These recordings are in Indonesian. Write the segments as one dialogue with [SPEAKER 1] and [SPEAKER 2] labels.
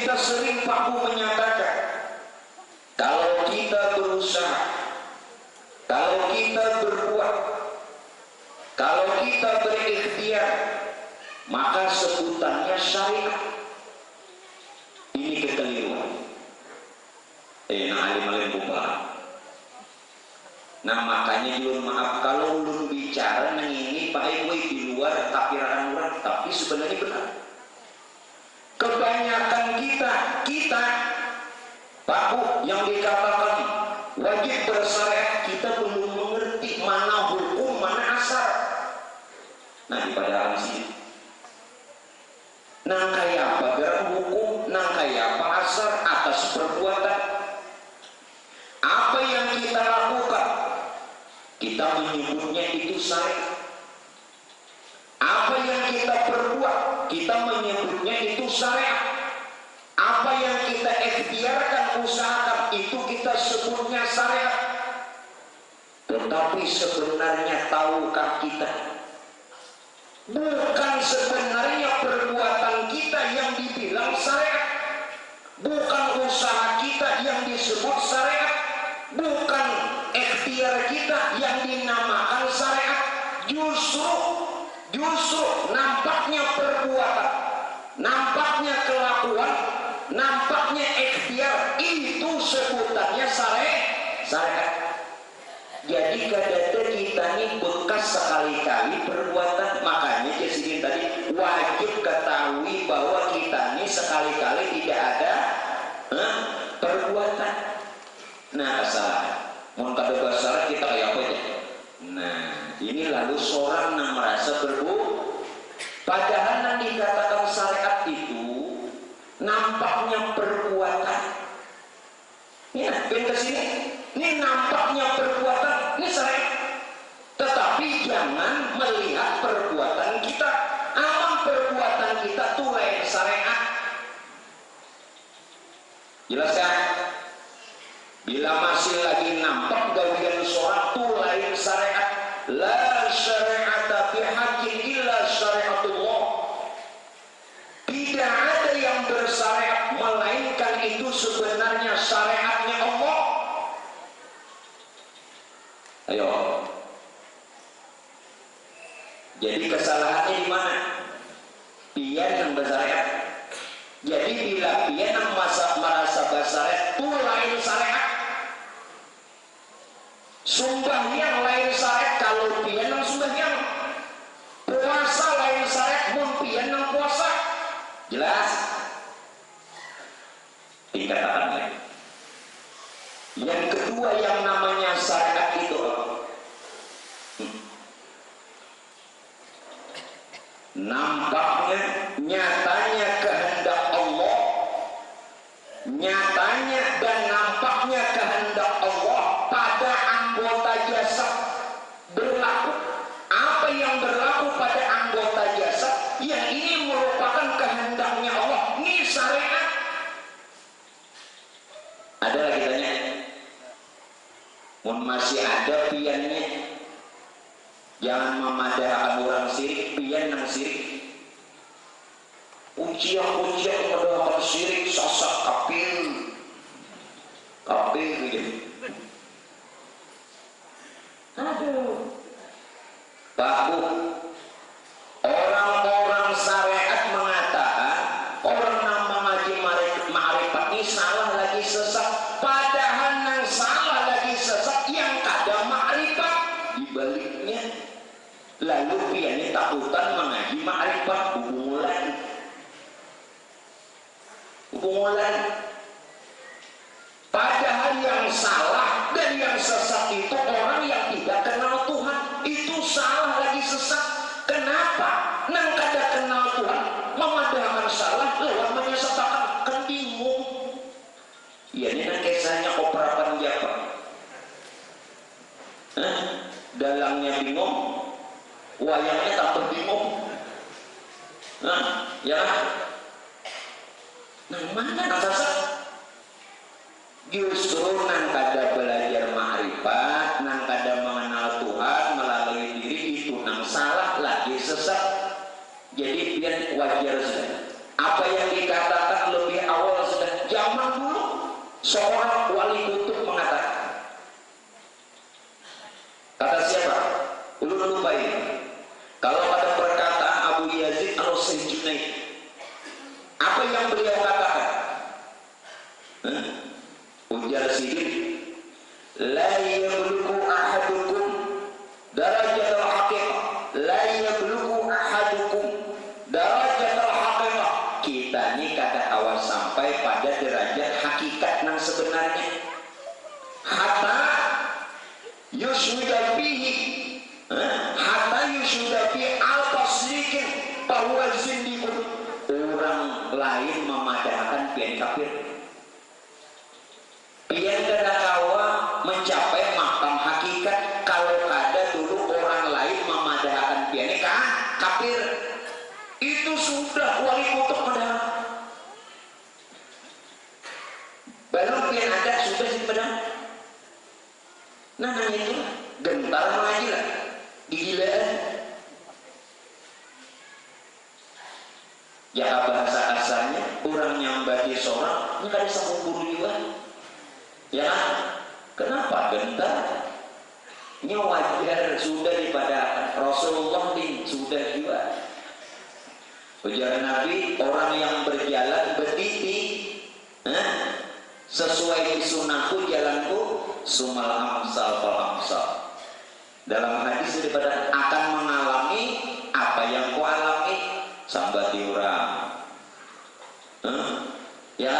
[SPEAKER 1] kita sering Pak Bu menyatakan, kalau kita berusaha, kalau kita berbuat, kalau kita berikhtiar, maka sebutannya syariat. Ini kekeliruan. Alim-alim bubar. Nah makanya ulun maaf kalau ulun bicara nang ini Pak Ibu di luar tapiran orang, tapi sebenarnya benar. Kebanyakan kita Pak Bu yang dikatakan wajib bersyariat, kita belum mengerti mana hukum, mana asar. Nah di padahal sini nang kayak apa gerak hukum, nang kayak apa asar atas perbuatan. Apa yang kita lakukan, kita menyebutnya itu syariat. Apa yang kita perbuat, kita menyebutnya itu syariat. Apa yang kita ikhtiarkan, usahakan, itu kita sebutnya syariat. Tetapi sebenarnya tahukah kita, bukan sebenarnya perbuatan kita yang dibilang syariat, bukan usaha kita yang disebut syariat, bukan ikhtiar kita yang dinamakan syariat. Justru nampaknya perbuatan, nampaknya kelakuan, nampaknya ikhtiar, itu sebutannya syariat. Jadi kadang kita ini bekas sekali-kali perbuatan. Makanya jadi tadi wajib ketahui bahwa kita ini sekali-kali tidak ada perbuatan. Nah kesalahan mau kada besar kita kayak apa aja. Nah ini lalu seorang yang merasa padahal yang dikatakan syariat itu nampaknya perbuatan. Ya, ben ke sini. Ini nampaknya perbuatan, ini syariat. Tetapi jangan melihat perbuatan kita. Alam perbuatan kita tuh lain syariat. Jelas kan? Bila masih lagi nampak gawian seorang tuh lain syariat. La syari'ata fi haqqin illa syari'atullah. Tidak ada yang bersyariat melainkan itu sebenarnya syariatnya Allah. Ayo. Jadi kesalahannya di mana? Pian yang bersyariat. Jadi bila pian yang merasa bersyariat itu lain syariat. Sembahyang lain syariat kalau pian yang sembahyang. Puasa lain syariat mun pian yang puasa. Jelas? Dikatakan lagi. Yang kedua yang namanya syariat itu nampaknya, nyatanya kehendak Allah, nyatanya dan nampaknya kehendak Allah pada anggota jasad berlaku. Apa yang berlaku pada anggota jasad yang ini merupakan kehendaknya Allah, ini syariat. Ada lagi tanya, masih ada piannya. Jangan memadahkan orang sirik, pian yang sirik. Ujian memadahkan sirik, sasak kapil gitu. Aduh. Baku. Orang-orang syariat mengatakan orang yang mengaji ma'rifat ini salah lagi sesat. Padahal yang salah lagi sesat yang kada ma'rifat. Dibaliknya lalu piannya takutan mengaji ma'rifat. Hubungan. Padahal yang salah dan yang sesat itu orang yang tidak kenal Tuhan. Itu salah lagi sesat. Kenapa? Nang kada kenal Tuhan memadahkan salah lewat menyesatkan. Kan bingung. Ya ini nang kisahnya Koprapan Japa. Dalangnya bingung, wayangnya tak bingung. Ya kan? Nang mana nang sesat? Justru nang kada belajar ma'rifat, nang kada mengenal Tuhan melalui diri, itu nang salah lagi sesat. Jadi biar wajar saja. Apa yang dikatakan lebih awal Seorang wali kutub mengatakan, kata siapa? Ulun lupa ini. Kalau pada perkataan Abu Yazid Al-Sayjunaid, apa yang beliau katakan? Ujar Sidik, la yablughu ahadukum darajatal haqiqah, la yablughu ahadukum darajatal haqiqah. Kita ini kata awal sampai pada derajat hakikat yang sebenarnya. Hatta yushuda bihi, hatta yushuda bihi al-tasdiqin bahwa zindikun, orang lain memadahkan pian kafir. Pian kada kawa mencapai makam hakikat kalau ada dulu orang lain memadahkan pian kafir. Itu sudah wali kutub padahal. Baru pian ada sudah sih padahal. Nah hanya itu gentar mengaji lah, gigilaan. Ya bahasa asalnya orang nyambati seorang ini kada sambung guru juga. Ya, kenapa gentar? Ini wajar sudah daripada Rasulullah ini sudah juga. Ujar Nabi, orang yang berjalan berdiri sesuai sunnahku jalanku sumal amsal fal amsal. Dalam hadis daripada akan mengalami apa yang ku alami sambati orang. Ya,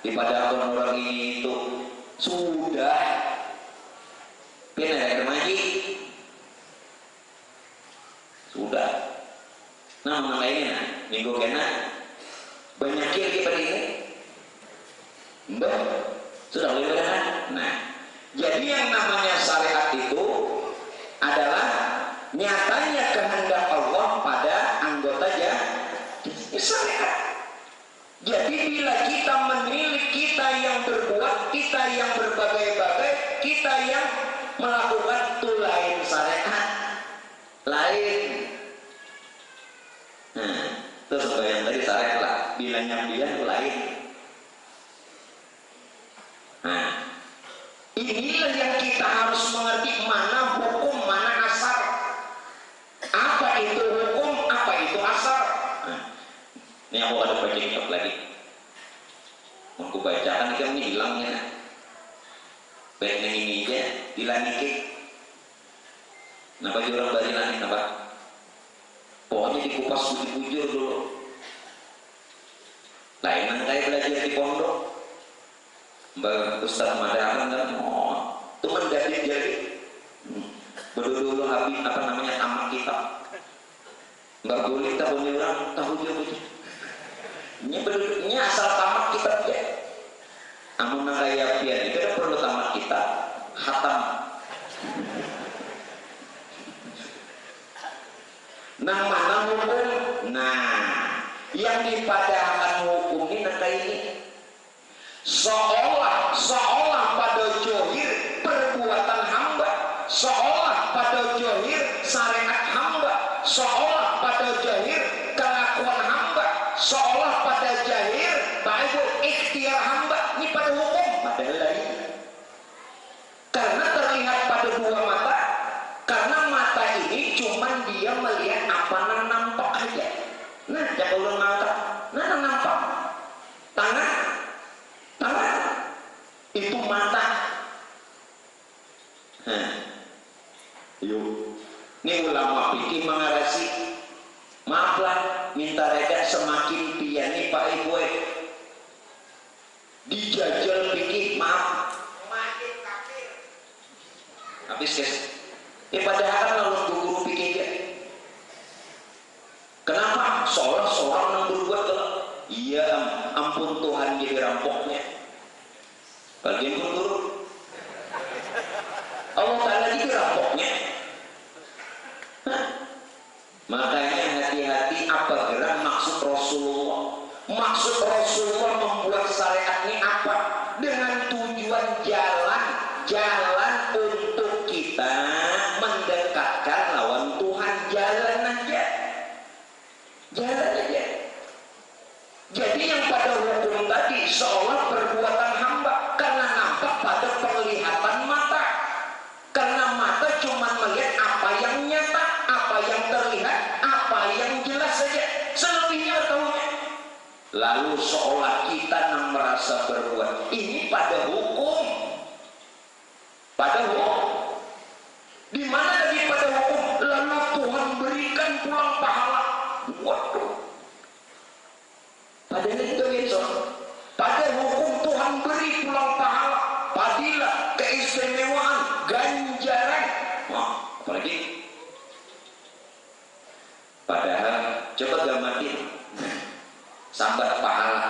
[SPEAKER 1] daripada orang ini itu sudah pindah ke maji sudah. Nah mengenai minggu kena banyak lagi pada ini mbak sudah lebih banyak. Nah jadi yang namanya syariat itu adalah nyatanya kehendak Allah pada anggota syariat. Jadi bila kita menilik, kita yang berbuat, kita yang berbagai-bagai, kita yang melakukan itu lain syariat, lain. Terus yang tadi syariat lah, bilangnya dia lain. Nah, inilah yang kita harus mengerti mana hukum, mana asar. Apa itu hukum, apa itu asar. Ini aku ada baca kitab lagi. Mau aku bacakan ini hilangnya. Baik ini aja dilaniki. Napa orang bari langit napa? Pokoknya dikupas bujur dulu. Lain kayak belajar di pondok. Mbak Ustaz Madahan kan itu mendadik jadi. Dulu habis apa namanya tamat kitab. Enggak boleh kita punya orang tahu dia begitu. Ini asal tamat kitab ya. Amun nangaya pian itu ada perlu tamat kitab khatam. Nah mana hukum? Nah yang dipadahkan hukum ini nanti ini seolah pada johir perbuatan hamba, seolah pada johir syariat hamba, seolah pada johir kelakuan hamba, seolah pada jahir baik ikhtiar hamba. Ini pada hukum padahal lain. Karena terlihat pada dua mata, karena mata ini cuman dia melihat apa yang nampak aja. Nah jangan ulun mata, nah nampak tangan itu mata. Yuk, ini ulama fikih mengarasi. Maaflah, minta reda semakin piani Pak Ibu dijajal fikih, maaf makin kafir. Habis guys. Padahal lalu guru fikih dia. Kenapa? Seorang yang berbuat kalau iya ampun Tuhan jadi rampoknya. Bagian guru Allah Ta'ala jadi rampoknya. Makanya hati-hati apa gerak maksud Rasulullah. Maksud Rasulullah membuat syariat ini apa? Dengan tujuan jalan untuk kita mendekatkan lawan Tuhan. Jalan aja. Jadi yang pada hukum tadi seolah perbuatan hamba, penglihatan mata. Karena mata cuma melihat apa yang nyata, apa yang terlihat, apa yang jelas saja. Selebihnya tahunya. Lalu seolah kita yang merasa berbuat ini pada hukum. Pada hukum. Di mana lagi pada hukum? Lalu Tuhan berikan pulang pahala. Waduh. Padahal itu gitu. Pada hukum Tuhan beri pulang pahala, fadilah, keistimewaan, ganjaran. Wah, apalagi? Padahal coba gamatin sambat pahala.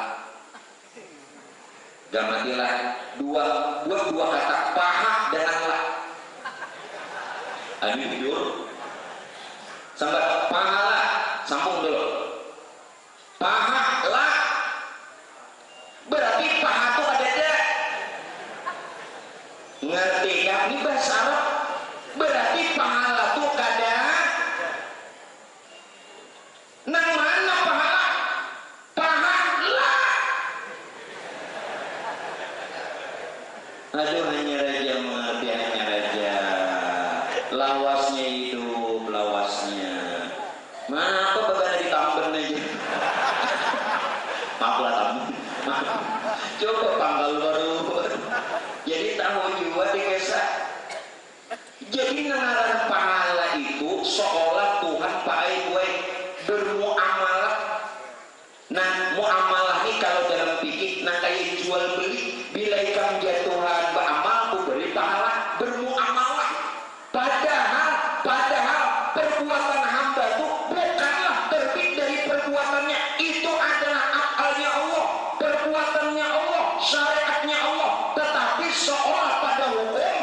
[SPEAKER 1] Gamatilah dua kata paha dan Allah. Ini jujur. Sambat pahala, sambung dulu. Pahala. Berarti paha itu ada deh. Ngerti ya? Ini bahasa Arab. Berarti pahala itu kada. Nang mana pahala? Pahala. Aduh, hanya raja mengerti, hanya raja. Lawasnya hidup, lawasnya. Mana apa bagian di Tamben aja. Maaflah Tamben. Coba panggal baru. Jadi tahu juga di desa. Jadi nengaran pahala itu seolah Tuhan pakai gue bermuamalah. Nah, muamalah ini kalau dalam fikih nah kayak jual beli, bila ikam jatuhan beramal aku beri pahala, bermuamalah. Padahal perbuatan hamba itu bukanlah terbit dari perbuatannya. Itu adalah akalnya Allah, perbuatannya Allah, syariatnya Allah. Tetapi seolah pada hukum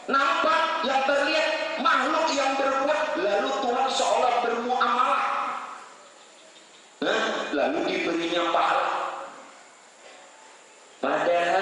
[SPEAKER 1] nampak yang terlihat makhluk yang berbuat, lalu Tuhan seolah bermuamalah. Lalu diberinya pahala. Padahal